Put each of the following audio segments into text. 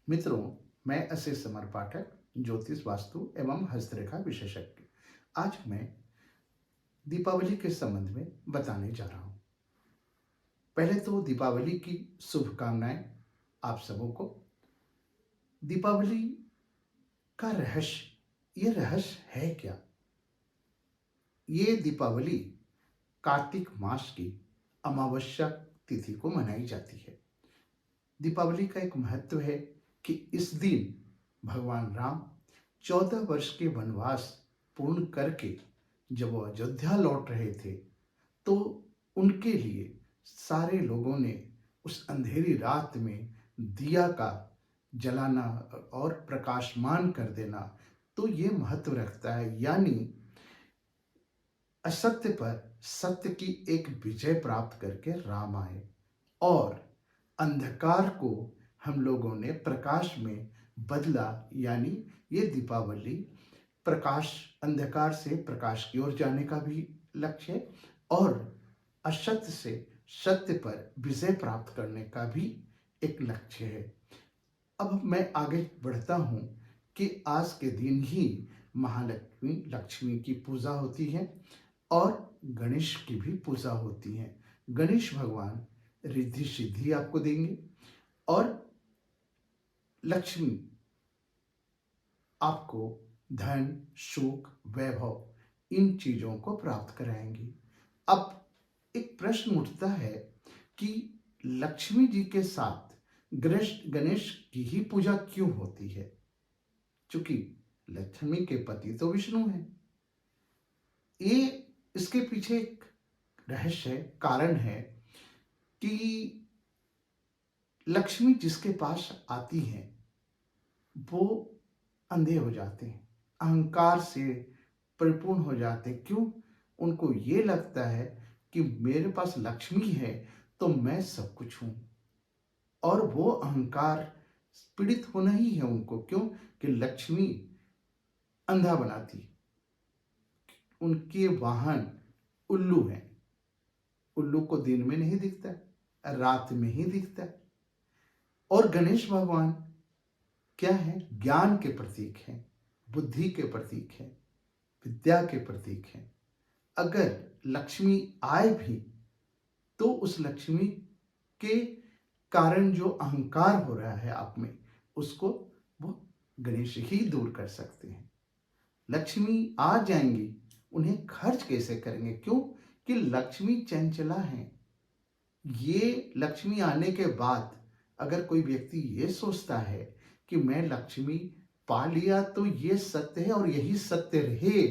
मित्रों, मैं आशीष समर पाठक, ज्योतिष वास्तु एवं हस्तरेखा विशेषज्ञ। आज मैं दीपावली के संबंध में बताने जा रहा हूँ। पहले तो दीपावली की शुभकामनाएं आप सबों को। दीपावली का रहस्य, ये रहस्य है क्या? ये दीपावली कार्तिक मास की अमावस्या तिथि को मनाई जाती है। दीपावली का एक महत्व है कि इस दिन भगवान राम 14 वर्ष के वनवास पूर्ण करके जब वो अयोध्या लौट रहे थे, तो उनके लिए सारे लोगों ने उस अंधेरी रात में दिया का जलाना और प्रकाशमान कर देना, तो ये महत्व रखता है। यानी असत्य पर सत्य की एक विजय प्राप्त करके राम आए और अंधकार को हम लोगों ने प्रकाश में बदला। यानी ये दीपावली प्रकाश, अंधकार से प्रकाश की ओर जाने का भी लक्ष्य है और असत्य से सत्य पर विजय प्राप्त करने का भी एक लक्ष्य है। अब मैं आगे बढ़ता हूँ कि आज के दिन ही महालक्ष्मी लक्ष्मी की पूजा होती है और गणेश की भी पूजा होती है। गणेश भगवान रिद्धि सिद्धि आपको देंगे और लक्ष्मी आपको धन, सुख, वैभव इन चीजों को प्राप्त कराएंगी। अब एक प्रश्न उठता है कि लक्ष्मी जी के साथ गणेश की ही पूजा क्यों होती है? क्योंकि लक्ष्मी के पति तो विष्णु हैं। ये इसके पीछे एक रहस्य है, कारण है कि लक्ष्मी जिसके पास आती हैं वो अंधे हो जाते हैं, अहंकार से परिपूर्ण हो जाते हैं। क्यों? उनको ये लगता है कि मेरे पास लक्ष्मी है तो मैं सब कुछ हूं, और वो अहंकार पीड़ित होना ही है उनको। क्यों? कि लक्ष्मी अंधा बनाती। उनके वाहन उल्लू हैं। उल्लू को दिन में नहीं दिखता, रात में ही दिखता है। और गणेश भगवान क्या है? ज्ञान के प्रतीक हैं, बुद्धि के प्रतीक हैं, विद्या के प्रतीक हैं। अगर लक्ष्मी आए भी तो उस लक्ष्मी के कारण जो अहंकार हो रहा है आप में, उसको वो गणेश ही दूर कर सकते हैं। लक्ष्मी आ जाएंगी, उन्हें खर्च कैसे करेंगे? क्यों? कि लक्ष्मी चंचला है। ये लक्ष्मी आने के बाद अगर कोई व्यक्ति ये सोचता है कि मैं लक्ष्मी पा लिया तो ये सत्य है और यही सत्य रहे,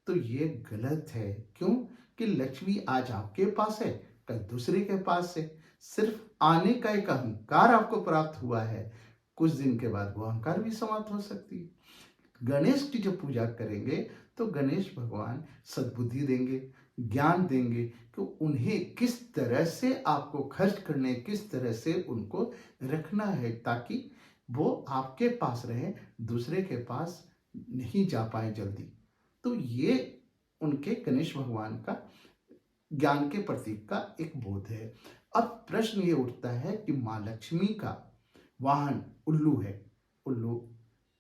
तो ये गलत है। क्यों? कि लक्ष्मी आज आपके पास है, कल दूसरे के पास है। सिर्फ आने का एक अहंकार आपको प्राप्त हुआ है, कुछ दिन के बाद वो अहंकार भी समाप्त हो सकती है। गणेश की जब पूजा करेंगे तो गणेश भगवान सद्बुद्धि देंगे, ज्ञान देंगे कि उन्हें किस तरह से आपको खर्च करने, किस तरह से उनको रखना है, ताकि वो आपके पास रहे, दूसरे के पास नहीं जा पाए जल्दी। तो ये उनके गणेश भगवान का ज्ञान के प्रतीक का एक बोध है। अब प्रश्न ये उठता है कि माँ लक्ष्मी का वाहन उल्लू है, उल्लू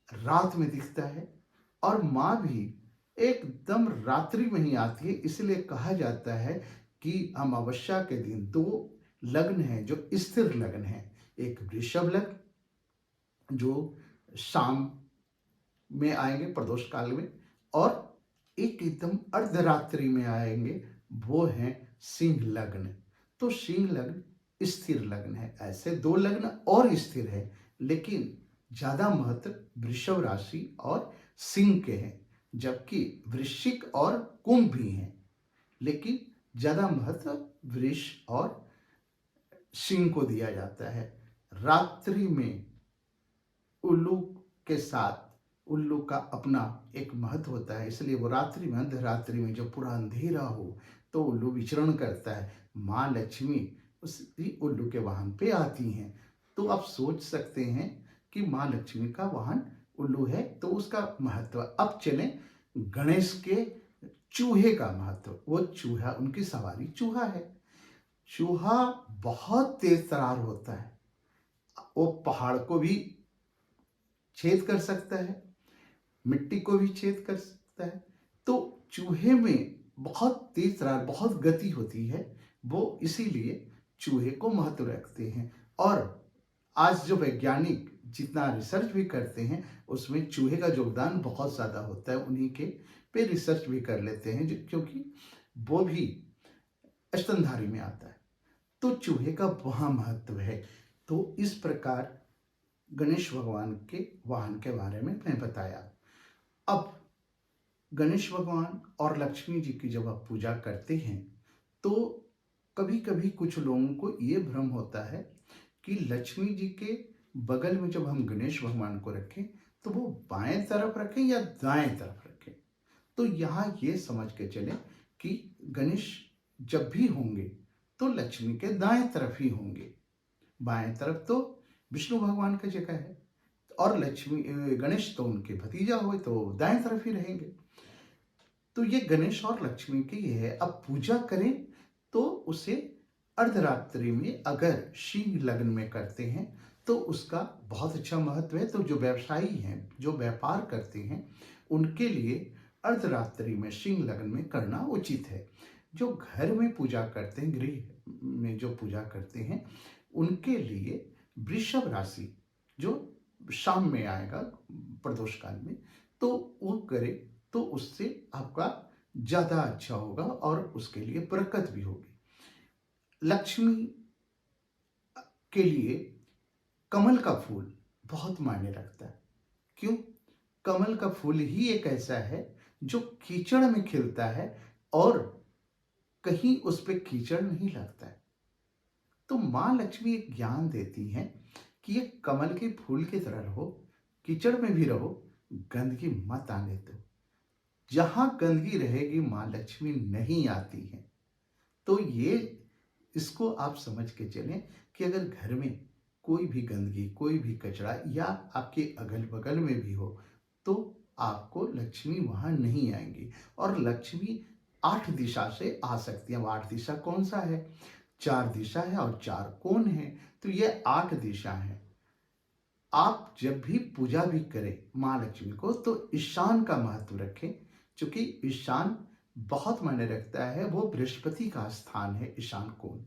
रात में दिखता है और माँ भी एकदम रात्रि में ही आती है। इसलिए कहा जाता है कि अमावस्या के दिन दो लग्न हैं जो स्थिर लग्न हैं। एक वृषभ लग्न जो शाम में आएंगे प्रदोष काल में, और एक एकदम अर्धरात्रि में आएंगे, वो हैं सिंह लग्न। तो सिंह लग्न स्थिर लग्न है। ऐसे दो लग्न और स्थिर है, लेकिन ज्यादा महत्व वृषभ राशि और सिंह के हैं, जबकि वृश्चिक और कुंभ भी हैं, लेकिन ज्यादा महत्व वृष और सिंह को दिया जाता है। रात्रि में उल्लू के साथ उल्लू का अपना एक महत्व होता है, इसलिए वो रात्रि में, अर्धरात्रि में जब पूरा अंधेरा हो तो उल्लू विचरण करता है। माँ लक्ष्मी उसी उल्लू के वाहन पे आती हैं। तो आप सोच सकते हैं कि माँ लक्ष्मी का वाहन उल्लू है, तो उसका महत्व। अब चलें गणेश के चूहे का महत्व। वो चूहा, उनकी सवारी चूहा है। चूहा बहुत तेज तरार होता है, वो पहाड़ को भी छेद कर सकता है, मिट्टी को भी छेद कर सकता है। तो चूहे में बहुत तेज रफ्तार, बहुत गति होती है, वो इसीलिए चूहे को महत्व रखते हैं। और आज जो वैज्ञानिक जितना रिसर्च भी करते हैं उसमें चूहे का योगदान बहुत ज़्यादा होता है, उन्हीं के पे रिसर्च भी कर लेते हैं क्योंकि वो भी स्तनधारी में आता है, तो चूहे का वहाँ महत्व है। तो इस प्रकार गणेश भगवान के वाहन के बारे में मैं बताया। अब गणेश भगवान और लक्ष्मी जी की जब आप पूजा करते हैं तो कभी कभी कुछ लोगों को ये भ्रम होता है कि लक्ष्मी जी के बगल में जब हम गणेश भगवान को रखें तो वो बाएं तरफ रखें या दाएं तरफ रखें। तो यहाँ ये समझ के चलें कि गणेश जब भी होंगे तो लक्ष्मी के दाएं तरफ ही होंगे। बाएं तरफ तो विष्णु भगवान का जगह है और लक्ष्मी गणेश तो उनके भतीजा हुए तो दाएं तरफ ही रहेंगे। तो ये गणेश और लक्ष्मी की ये है। अब पूजा करें तो उसे अर्धरात्रि में अगर सिंह लग्न में करते हैं तो उसका बहुत अच्छा महत्व है। तो जो व्यवसायी हैं, जो व्यापार करते हैं, उनके लिए अर्धरात्रि में सिंह लग्न में करना उचित है। जो घर में पूजा करते हैं, गृह में जो पूजा करते हैं, उनके लिए वृषभ राशि जो शाम में आएगा प्रदोष काल में, तो वो करे तो उससे आपका ज़्यादा अच्छा होगा और उसके लिए बरकत भी होगी। लक्ष्मी के लिए कमल का फूल बहुत मायने रखता है। क्यों? कमल का फूल ही एक ऐसा है जो कीचड़ में खिलता है और कहीं उस पे कीचड़ नहीं लगता है। तो माँ लक्ष्मी एक ज्ञान देती हैं कि ये कमल के फूल की तरह रहो, कीचड़ में भी रहो, गंदगी मत आने दो। जहां गंदगी रहेगी माँ लक्ष्मी नहीं आती हैं। तो ये इसको आप समझ के चलें कि अगर घर में कोई भी गंदगी, कोई भी कचरा या आपके अगल बगल में भी हो तो आपको लक्ष्मी वहां नहीं आएंगी। और लक्ष्मी 8 दिशा से आ सकती है। अब 8 दिशा कौन सा है? 4 दिशा है और 4 कोण है, तो ये 8 दिशा है। आप जब भी पूजा भी करें माँ लक्ष्मी को तो ईशान का महत्व रखें, क्योंकि ईशान बहुत मायने रखता है। वो बृहस्पति का स्थान है। ईशान कोण,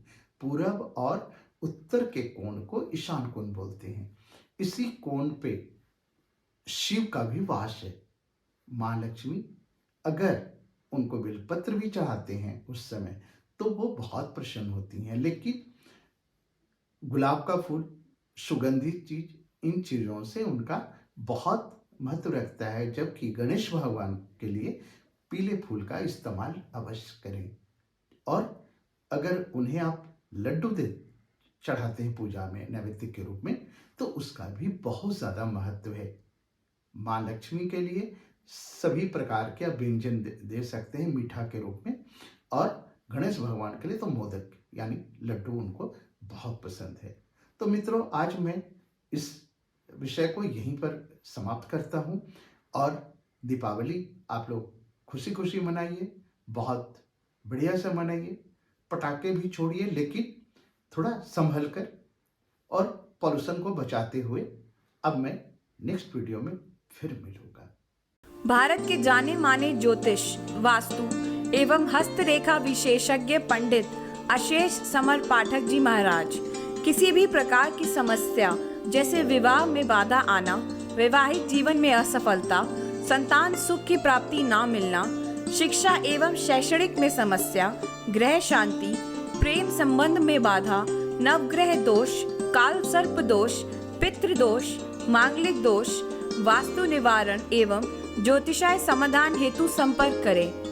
पूरब और उत्तर के कोण को ईशान कोण बोलते हैं। इसी कोण पे शिव का भी वास है। माँ लक्ष्मी अगर उनको बेलपत्र भी चढ़ाते हैं उस समय तो वो बहुत प्रसन्न होती हैं। लेकिन गुलाब का फूल, सुगंधित चीज, इन चीजों से उनका बहुत महत्व रखता है। जबकि गणेश भगवान के लिए पीले फूल का इस्तेमाल अवश्य करें। और अगर उन्हें आप लड्डू दे चढ़ाते हैं पूजा में नैवेद्य के रूप में तो उसका भी बहुत ज़्यादा महत्व है। माँ लक्ष्मी के लिए सभी प्रकार के आप व्यंजन दे सकते हैं मीठा के रूप में। और गणेश भगवान के लिए तो मोदक यानी लड्डू उनको बहुत पसंद है। तो मित्रों, आज मैं इस विषय को यहीं पर समाप्त करता हूँ। और दीपावली आप लोग खुशी खुशी मनाइए, बहुत बढ़िया से मनाइए, पटाखे भी छोड़िए लेकिन थोड़ा संभल कर और पॉल्यूशन को बचाते हुए। अब मैं नेक्स्ट वीडियो में फिर मिलूंगा। भारत के जाने माने ज्योतिष, वास्तु एवं हस्तरेखा विशेषज्ञ पंडित अशेष समर पाठक जी महाराज किसी भी प्रकार की समस्या जैसे विवाह में बाधा आना, वैवाहिक जीवन में असफलता, संतान सुख की प्राप्ति ना मिलना, शिक्षा एवं शैक्षणिक में समस्या, ग्रह शांति, प्रेम संबंध में बाधा, नवग्रह दोष, काल सर्प दोष, पितृ दोष, मांगलिक दोष, वास्तु निवारण एवं ज्योतिषाय समाधान हेतु संपर्क करें।